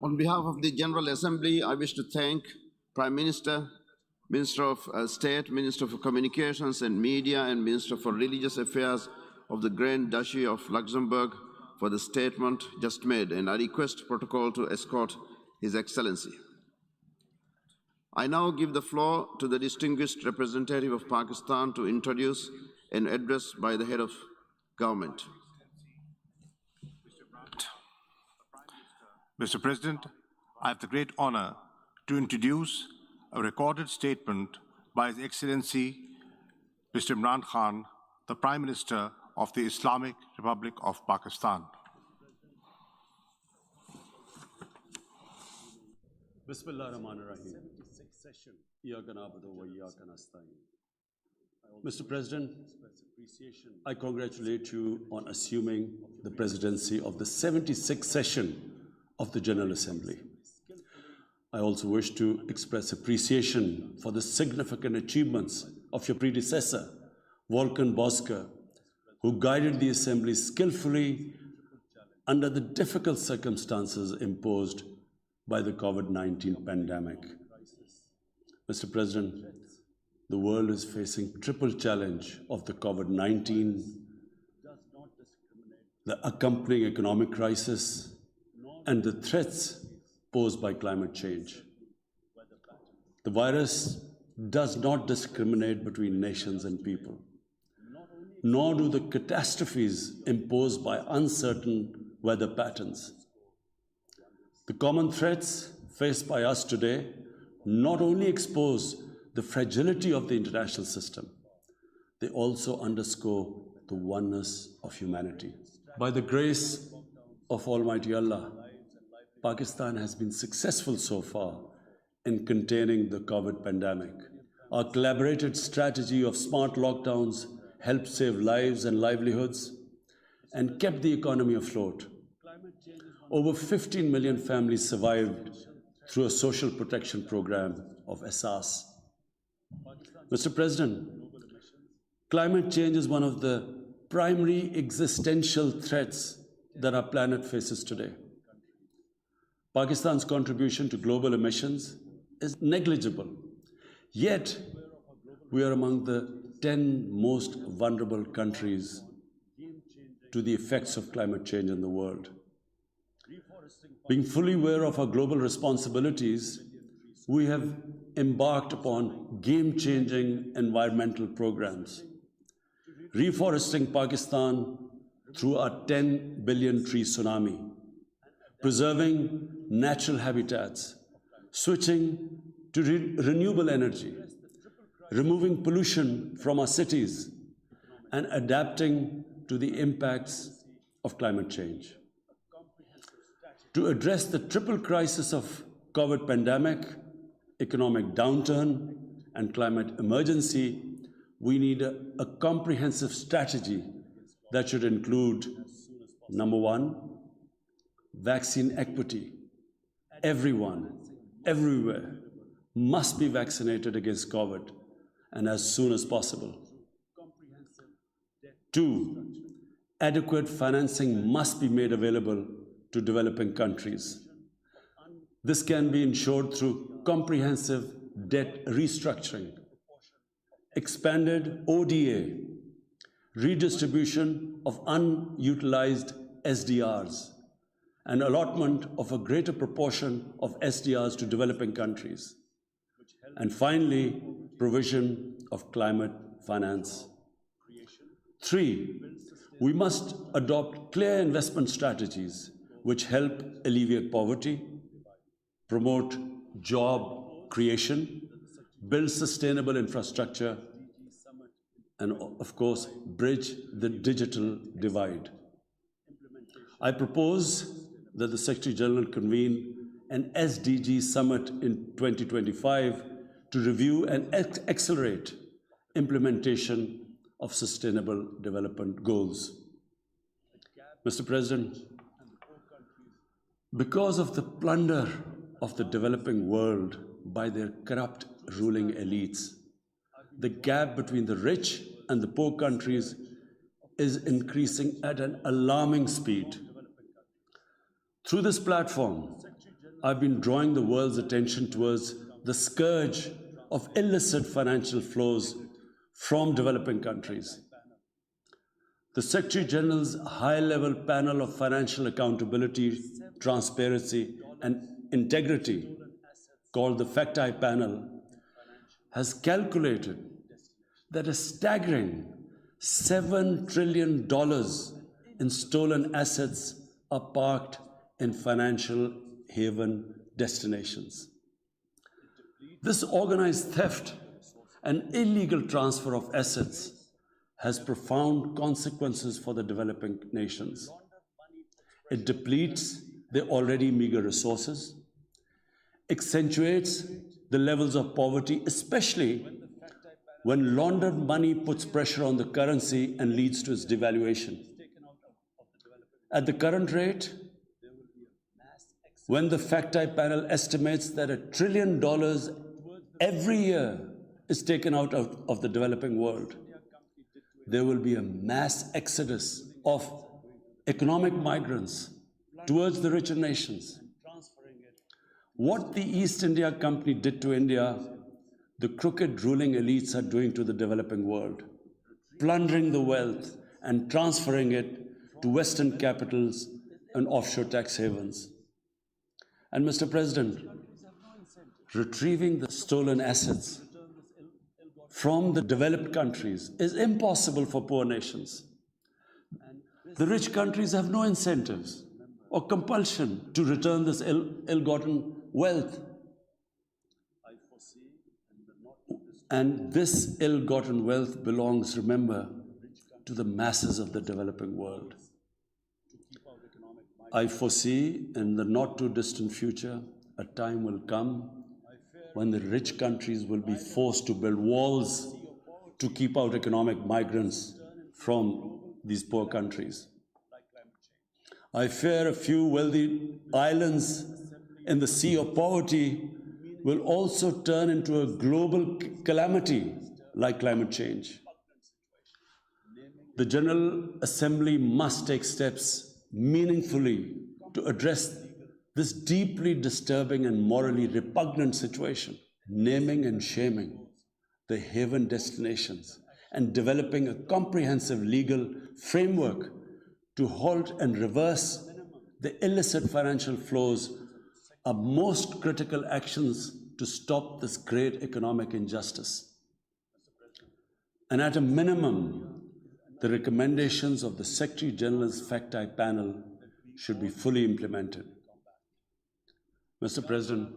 On behalf of the General Assembly, I wish to thank Prime Minister, Minister of State, Minister for Communications and Media, and Minister for Religious Affairs of the Grand Duchy of Luxembourg for the statement just made, and I request protocol to escort His Excellency. I now give the floor to the distinguished representative of Pakistan to introduce an address by the head of government. Mr. President, I have the great honor to introduce a recorded statement by His Excellency Mr. Imran Khan, the Prime Minister of the Islamic Republic of Pakistan. Bismillah ar-Rahman ar-Rahim. Mr. President, I congratulate you on assuming the presidency of the 76th session of the General Assembly. I also wish to express appreciation for the significant achievements of your predecessor, Volkan Bozkır, who guided the Assembly skillfully under the difficult circumstances imposed by the COVID-19 pandemic. Mr. President, the world is facing triple challenge of the COVID-19, the accompanying economic crisis, and the threats posed by climate change. The virus does not discriminate between nations and people, nor do the catastrophes imposed by uncertain weather patterns. The common threats faced by us today not only expose the fragility of the international system, they also underscore the oneness of humanity. By the grace of Almighty Allah, Pakistan has been successful so far in containing the COVID pandemic. Our collaborated strategy of smart lockdowns helped save lives and livelihoods and kept the economy afloat. Over 15 million families survived through a social protection program of Asas. Mr. President, climate change is one of the primary existential threats that our planet faces today. Pakistan's contribution to global emissions is negligible, yet we are among the 10 most vulnerable countries to the effects of climate change in the world. Being fully aware of our global responsibilities, we have embarked upon game-changing environmental programs, reforesting Pakistan through our 10 billion tree tsunami, preserving natural habitats, switching to renewable energy, removing pollution from our cities, and adapting to the impacts of climate change. To address the triple crisis of COVID pandemic, economic downturn, and climate emergency, we need a comprehensive strategy that should include, number one, vaccine equity. Everyone, everywhere, must be vaccinated against COVID, and as soon as possible. Two, adequate financing must be made available to developing countries. This can be ensured through comprehensive debt restructuring, expanded ODA, redistribution of unutilized SDRs, and allotment of a greater proportion of SDRs to developing countries. And finally, provision of climate finance. Three, we must adopt clear investment strategies which help alleviate poverty, promote job creation, build sustainable infrastructure, and of course, bridge the digital divide. I propose that the Secretary General convene an SDG summit in 2025 to review and accelerate implementation of sustainable development goals. Mr. President, because of the plunder of the developing world by their corrupt ruling elites, the gap between the rich and the poor countries is increasing at an alarming speed. Through this platform, I've been drawing the world's attention towards the scourge of illicit financial flows from developing countries. The Secretary General's high-level panel of financial accountability, transparency, and integrity, called the FACT-I panel, has calculated that a staggering $7 trillion in stolen assets are parked in financial haven destinations. This organized theft and illegal transfer of assets has profound consequences for the developing nations. It depletes their already meager resources, accentuates the levels of poverty, especially when laundered money puts pressure on the currency and leads to its devaluation. At the current rate, when the FACT-I panel estimates that $1 trillion every year is taken out of the developing world, there will be a mass exodus of economic migrants towards the richer nations. What the East India Company did to India, the crooked ruling elites are doing to the developing world, plundering the wealth and transferring it to Western capitals and offshore tax havens. And Mr. President, retrieving the stolen assets from the developed countries is impossible for poor nations. The rich countries have no incentives or compulsion to return this ill-gotten wealth. And this ill-gotten wealth belongs, remember, to the masses of the developing world. I foresee in the not-too-distant future, a time will come when the rich countries will be forced to build walls to keep out economic migrants from these poor countries. I fear a few wealthy islands in the sea of poverty will also turn into a global calamity like climate change. The General Assembly must take steps meaningfully to address this deeply disturbing and morally repugnant situation, naming and shaming the haven destinations and developing a comprehensive legal framework to halt and reverse the illicit financial flows are most critical actions to stop this great economic injustice. And at a minimum, the recommendations of the Secretary General's FACT-I panel should be fully implemented. Mr. President,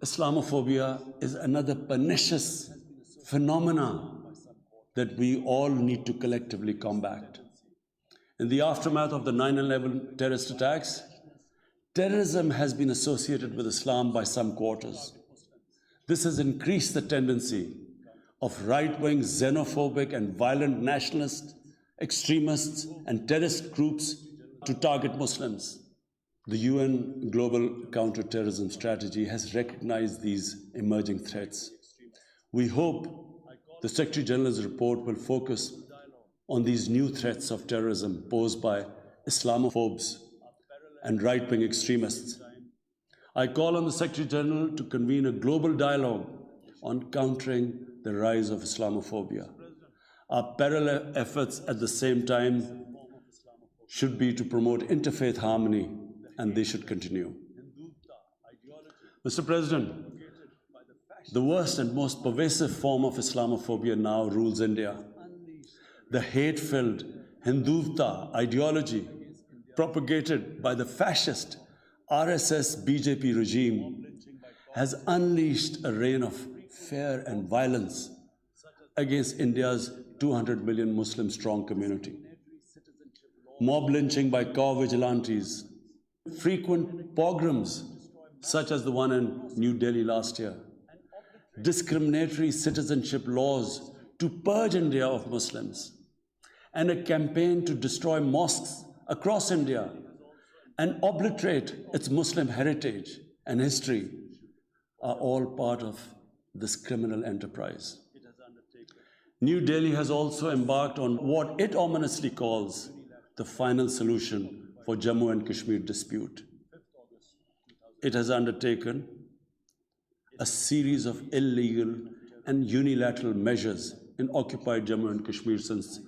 Islamophobia is another pernicious phenomenon that we all need to collectively combat. In the aftermath of the 9/11 terrorist attacks, terrorism has been associated with Islam by some quarters. This has increased the tendency of right-wing, xenophobic, and violent nationalists, extremists, and terrorist groups to target Muslims. The UN Global Counterterrorism Strategy has recognized these emerging threats. We hope the Secretary General's report will focus on these new threats of terrorism posed by Islamophobes and right-wing extremists. I call on the Secretary General to convene a global dialogue on countering the rise of Islamophobia. Our parallel efforts at the same time should be to promote interfaith harmony, and they should continue. Mr. President, the worst and most pervasive form of Islamophobia now rules India. The hate-filled Hindutva ideology propagated by the fascist RSS-BJP regime has unleashed a reign of fear and violence against India's 200 million Muslim-strong community. Mob lynching by car vigilantes, frequent pogroms, such as the one in New Delhi last year, discriminatory citizenship laws to purge India of Muslims, and a campaign to destroy mosques across India and obliterate its Muslim heritage and history are all part of this criminal enterprise. New Delhi has also embarked on what it ominously calls the final solution for Jammu and Kashmir dispute. it has undertaken a series of illegal and unilateral measures in occupied Jammu and Kashmir since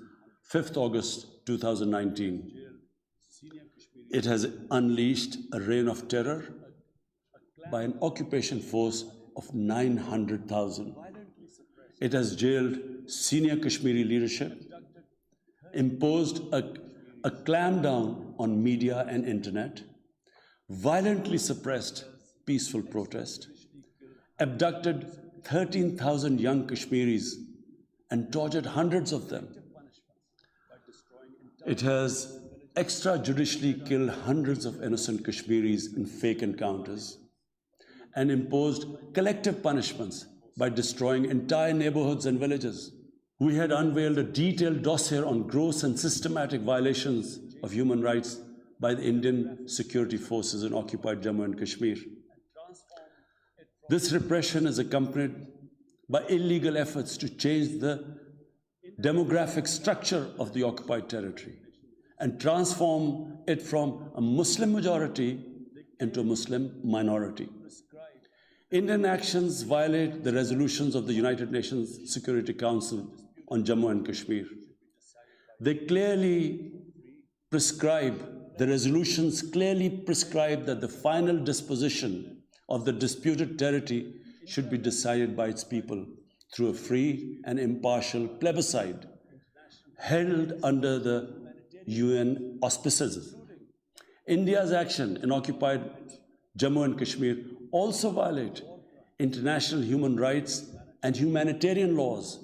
5th August 2019. It has unleashed a reign of terror by an occupation force of 900,000. It has jailed senior Kashmiri leadership, imposed a clampdown on media and internet, violently suppressed peaceful protest, abducted 13,000 young Kashmiris and tortured hundreds of them. It has extrajudicially killed hundreds of innocent Kashmiris in fake encounters and imposed collective punishments by destroying entire neighborhoods and villages. We had unveiled a detailed dossier on gross and systematic violations of human rights by the Indian security forces in occupied Jammu and Kashmir. This repression is accompanied by illegal efforts to change the demographic structure of the occupied territory and transform it from a Muslim majority into a Muslim minority. Indian actions violate the resolutions of the United Nations Security Council on Jammu and Kashmir. They clearly prescribe, the resolutions clearly prescribe that the final disposition of the disputed territory should be decided by its people through a free and impartial plebiscite held under the UN auspices. India's action in occupied Jammu and Kashmir also violate international human rights and humanitarian laws,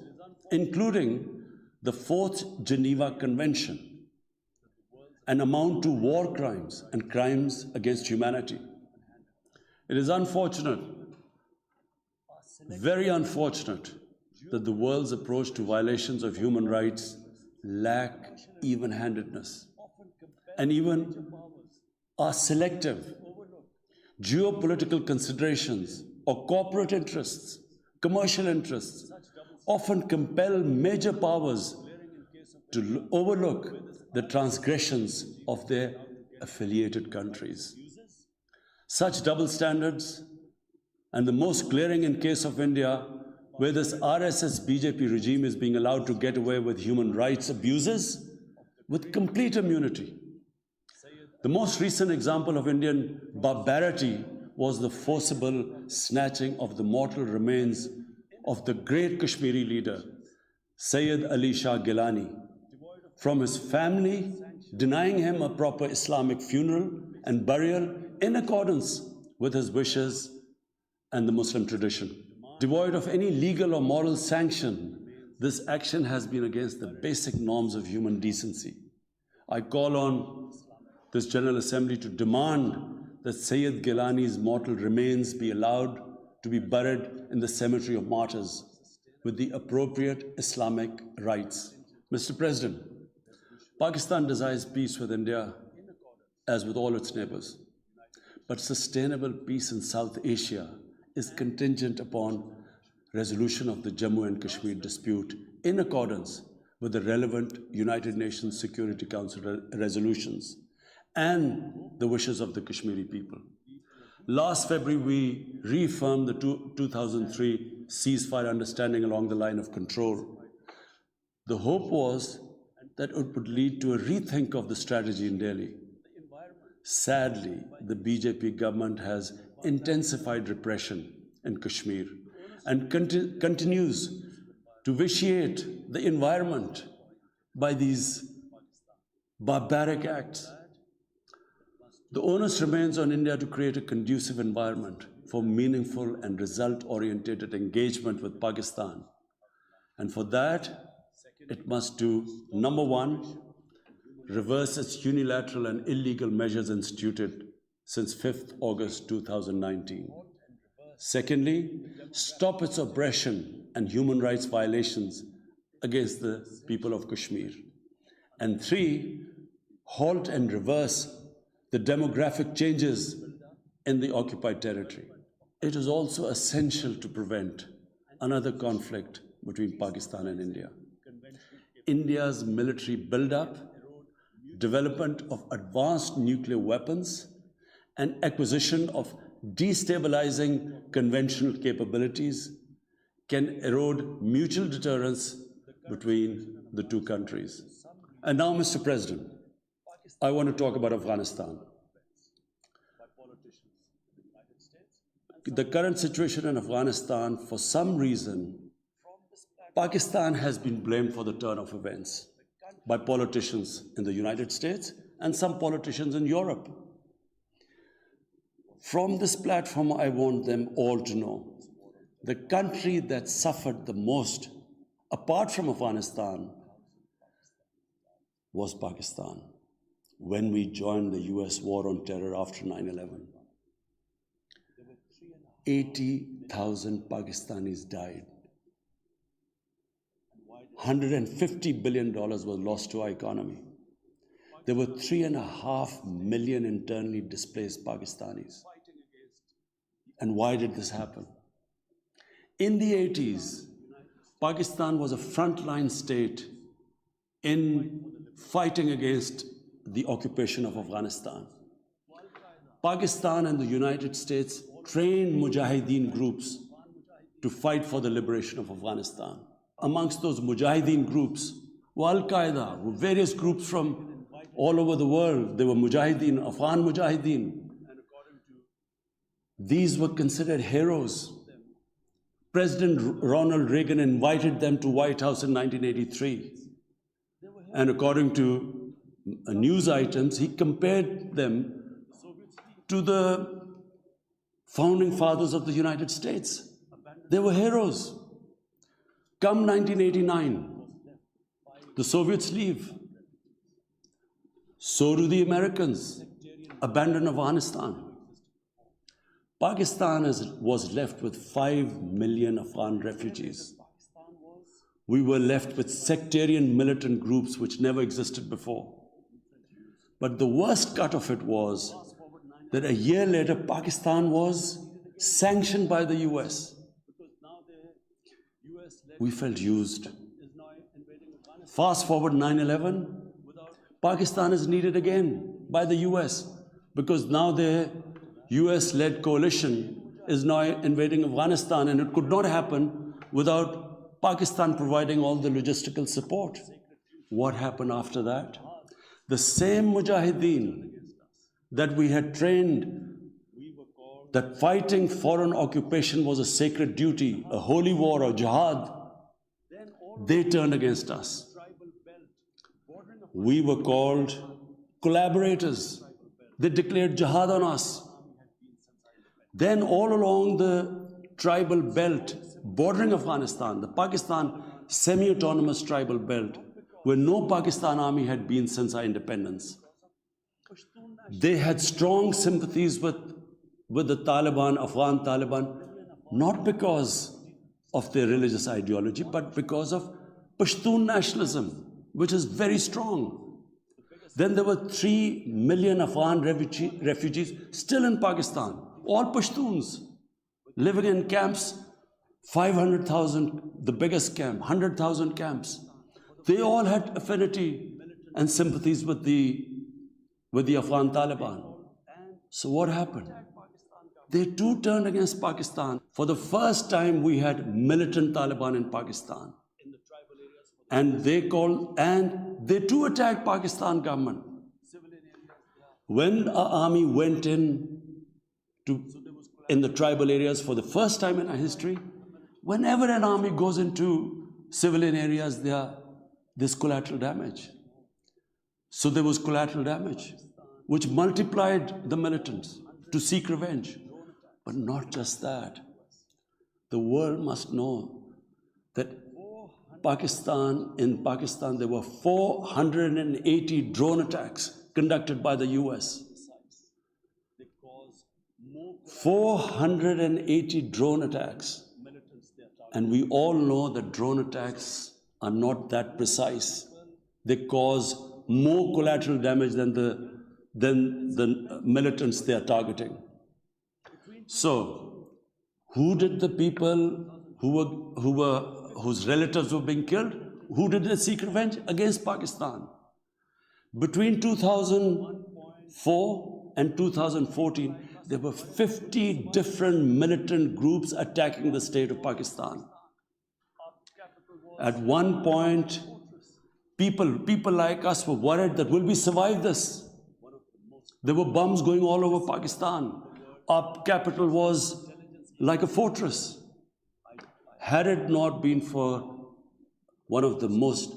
including the 4th Geneva Convention, and amount to war crimes and crimes against humanity. It is unfortunate, very unfortunate, that the world's approach to violations of human rights lack even-handedness and even are selective. Geopolitical considerations or corporate interests, commercial interests, often compel major powers to overlook the transgressions of their affiliated countries. Such double standards, and the most glaring in case of India, where this RSS-BJP regime is being allowed to get away with human rights abuses with complete immunity. The most recent example of Indian barbarity was the forcible snatching of the mortal remains of the great Kashmiri leader, Sayyid Ali Shah Gilani, from his family, denying him a proper Islamic funeral and burial in accordance with his wishes and the Muslim tradition. Devoid of any legal or moral sanction, this action has been against the basic norms of human decency. I call on this General Assembly to demand that Sayyid Gilani's mortal remains be allowed to be buried in the cemetery of martyrs with the appropriate Islamic rites. Mr. President, Pakistan desires peace with India as with all its neighbors. But sustainable peace in South Asia is contingent upon resolution of the Jammu and Kashmir dispute in accordance with the relevant United Nations Security Council resolutions and the wishes of the Kashmiri people. Last February, we reaffirmed the 2003 ceasefire understanding along the line of control. The hope was that it would lead to a rethink of the strategy in Delhi. Sadly, the BJP government has intensified repression in Kashmir and continues to vitiate the environment by these barbaric acts. The onus remains on India to create a conducive environment for meaningful and result-oriented engagement with Pakistan. And for that, it must do, number one, reverse its unilateral and illegal measures instituted since 5th August 2019. Secondly, stop its oppression and human rights violations against the people of Kashmir. And three, halt and reverse the demographic changes in the occupied territory. It is also essential to prevent another conflict between Pakistan and India. India's military buildup, development of advanced nuclear weapons, and acquisition of destabilizing conventional capabilities, can erode mutual deterrence between the two countries. And now, Mr. President, I want to talk about Afghanistan. The current situation in Afghanistan, for some reason, Pakistan has been blamed for the turn of events by politicians in the United States and some politicians in Europe. From this platform, I want them all to know the country that suffered the most, apart from Afghanistan, was Pakistan when we joined the US war on terror after 9/11. 80,000 Pakistanis died. $150 billion was lost to our economy. There were 3.5 million internally displaced Pakistanis. And why did this happen? In the 80s, Pakistan was a frontline state in fighting against the occupation of Afghanistan. Pakistan and the United States trained mujahideen groups to fight for the liberation of Afghanistan. Amongst those mujahideen groups were Al-Qaeda, were various groups from all over the world. They were mujahideen, Afghan mujahideen. These were considered heroes. President Ronald Reagan invited them to White House in 1983. And according to news items, he compared them to the founding fathers of the United States. They were heroes. Come 1989, the Soviets leave. So do the Americans, abandon Afghanistan. Pakistan was left with 5 million Afghan refugees. We were left with sectarian militant groups which never existed before. But the worst cut of it was that a year later, Pakistan was sanctioned by the US. We felt used. Fast forward 9/11, Pakistan is needed again by the US because now the US-led coalition is now invading Afghanistan, and it could not happen without Pakistan providing all the logistical support. What happened after that? The same mujahideen that we had trained that fighting foreign occupation was a sacred duty, a holy war or jihad, they turned against us. We were called collaborators. They declared jihad on us. Then all along the tribal belt bordering Afghanistan, the Pakistan semi-autonomous tribal belt, where no Pakistan army had been since our independence, they had strong sympathies with the Taliban, Afghan Taliban, not because of their religious ideology, but because of Pashtun nationalism, which is very strong. Then there were 3 million Afghan refugees still in Pakistan, all Pashtuns, living in camps, 500,000, the biggest camp, 100,000 camps. They all had affinity and sympathies with the Afghan Taliban. So what happened? They too turned against Pakistan. For the first time, we had militant Taliban in Pakistan. And they too attacked Pakistan government. When our army went in the tribal areas for the first time in our history, whenever an army goes into civilian areas, there's collateral damage. So there was collateral damage, which multiplied the militants to seek revenge. But not just that. The world must know that in Pakistan, there were 480 drone attacks conducted by the US. 480 drone attacks. And we all know that drone attacks are not that precise. They cause more collateral damage than the militants they are targeting. So, who did the people whose relatives were being killed? Who did they seek revenge? Against Pakistan. Between 2004 and 2014, there were 50 different militant groups attacking the state of Pakistan. At one point, people like us were worried that will we survive this? There were bombs going all over Pakistan. Our capital was like a fortress. Had it not been for one of the most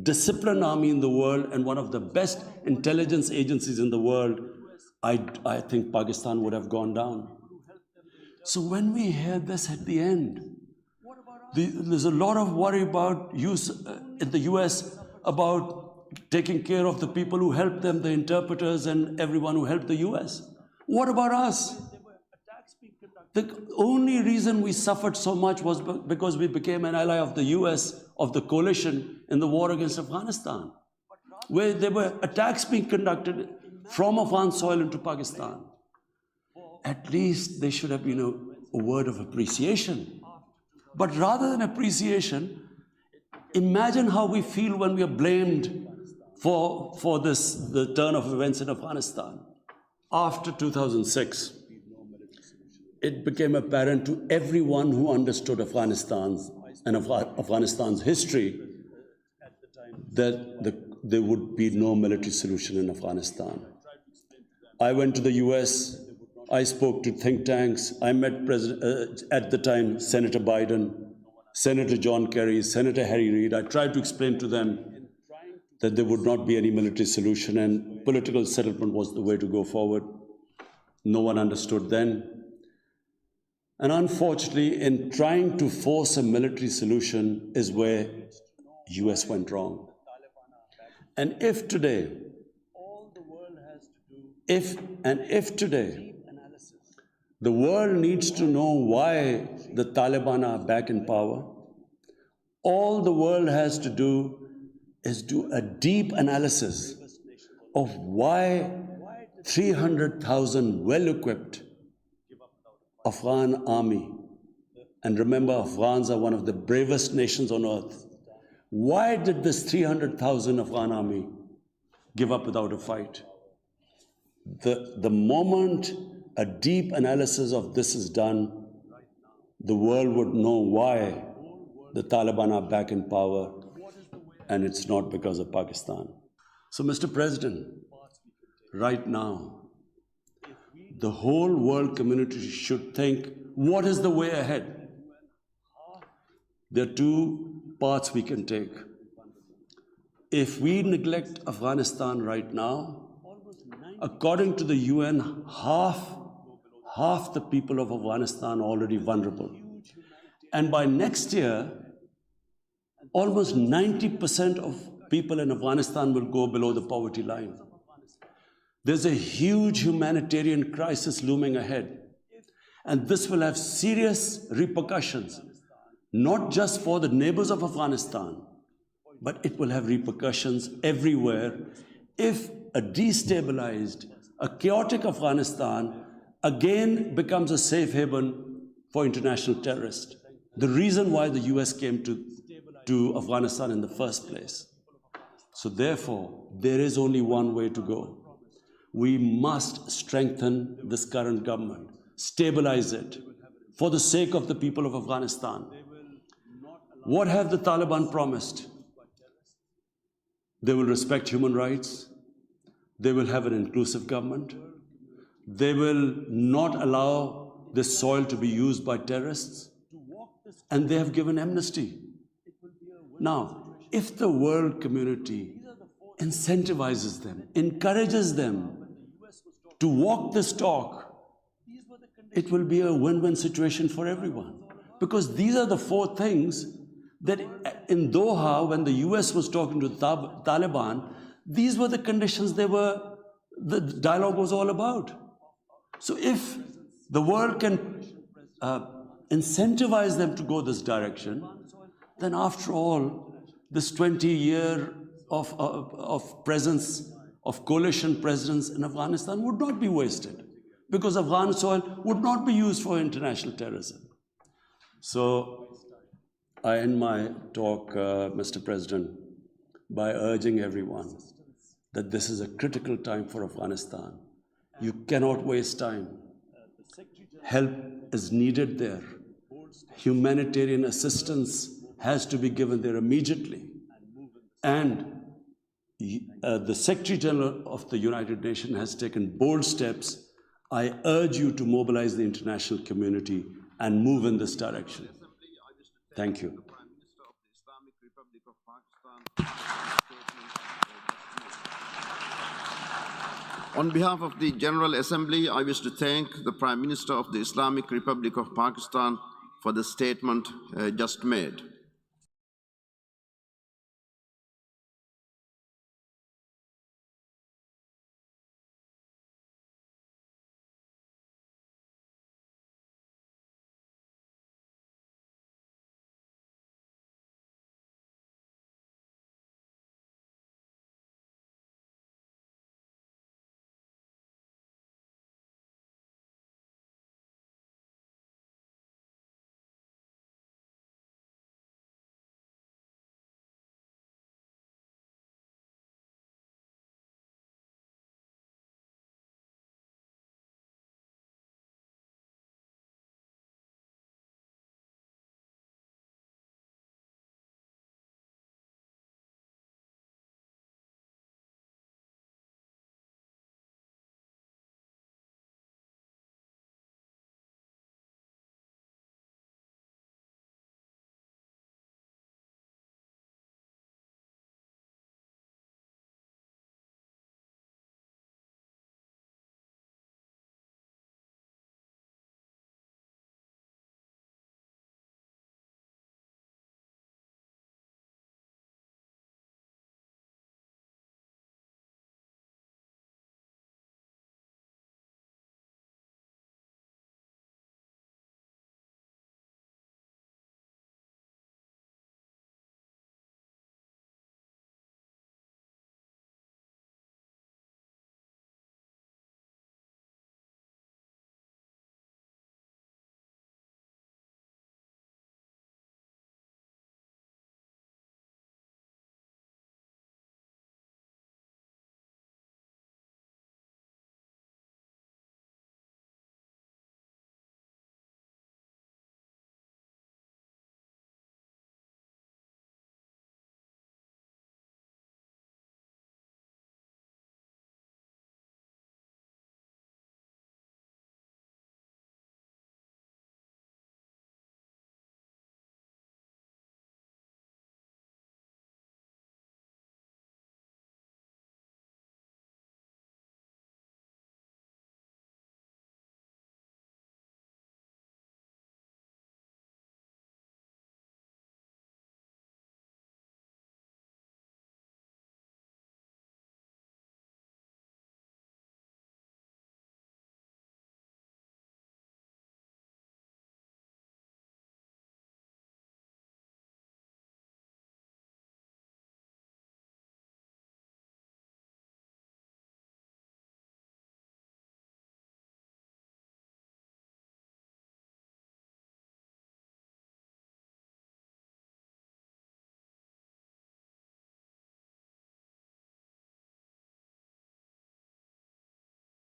disciplined army in the world and one of the best intelligence agencies in the world, I think Pakistan would have gone down. So when we hear this at the end, there's a lot of worry about in the US about taking care of the people who helped them, the interpreters and everyone who helped the US. What about us? The only reason we suffered so much was because we became an ally of the US, of the coalition in the war against Afghanistan, where there were attacks being conducted from Afghan soil into Pakistan. At least there should have been a word of appreciation. But rather than appreciation, imagine how we feel when we are blamed for the turn of events in Afghanistan. After 2006, it became apparent to everyone who understood Afghanistan's history that there would be no military solution in Afghanistan. I went to the US, I spoke to think tanks, I met at the time Senator Biden, Senator John Kerry, Senator Harry Reid. I tried to explain to them that there would not be any military solution and political settlement was the way to go forward. No one understood then. And unfortunately, in trying to force a military solution is where US went wrong. And if today, if today, the world needs to know why the Taliban are back in power, all the world has to do is do a deep analysis of why 300,000 well-equipped Afghan army, and remember, Afghans are one of the bravest nations on earth. Why did this 300,000 Afghan army give up without a fight? The moment a deep analysis of this is done, the world would know why the Taliban are back in power, and it's not because of Pakistan. So, Mr. President, right now, the whole world community should think, what is the way ahead? There are two paths we can take. If we neglect Afghanistan right now, according to the UN, half the people of Afghanistan are already vulnerable. And by next year, almost 90% of people in Afghanistan will go below the poverty line. There's a huge humanitarian crisis looming ahead. And this will have serious repercussions, not just for the neighbors of Afghanistan, but it will have repercussions everywhere if a destabilized, a chaotic Afghanistan again becomes a safe haven for international terrorists. The reason why the US came to Afghanistan in the first place. So therefore, there is only one way to go. We must strengthen this current government, stabilize it, for the sake of the people of Afghanistan. What have the Taliban promised? They will respect human rights. They will have an inclusive government. They will not allow this soil to be used by terrorists. And they have given amnesty. Now, if the world community incentivizes them, encourages them to walk this talk, it will be a win-win situation for everyone. Because these are the four things that in Doha, when the US was talking to the Taliban, these were the conditions the dialogue was all about. So if the world can incentivize them to go this direction, then after all, this 20-year of presence, of coalition presence in Afghanistan would not be wasted, because Afghan soil would not be used for international terrorism. So I end my talk, Mr. President, by urging everyone that this is a critical time for Afghanistan. You cannot waste time. Help is needed there. Humanitarian assistance has to be given there immediately. And the Secretary General of the United Nations has taken bold steps. I urge you to mobilize the international community and move in this direction. Thank you. On behalf of the General Assembly, I wish to thank the Prime Minister of the Islamic Republic of Pakistan for the statement just made.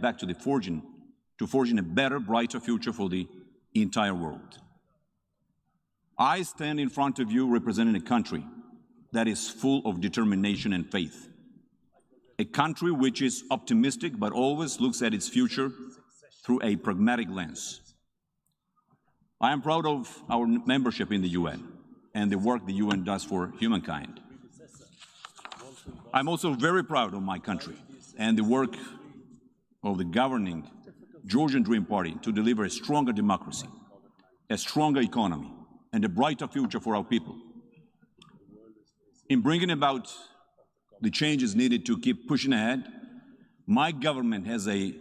Back to forging a better, brighter future for the entire world. I stand in front of you representing a country that is full of determination and faith. A country which is optimistic but always looks at its future through a pragmatic lens. I am proud of our membership in the UN and the work the UN does for humankind. I'm also very proud of my country and the work of the governing Georgian Dream Party to deliver a stronger democracy, a stronger economy, and a brighter future for our people. In bringing about the changes needed to keep pushing ahead, my government has a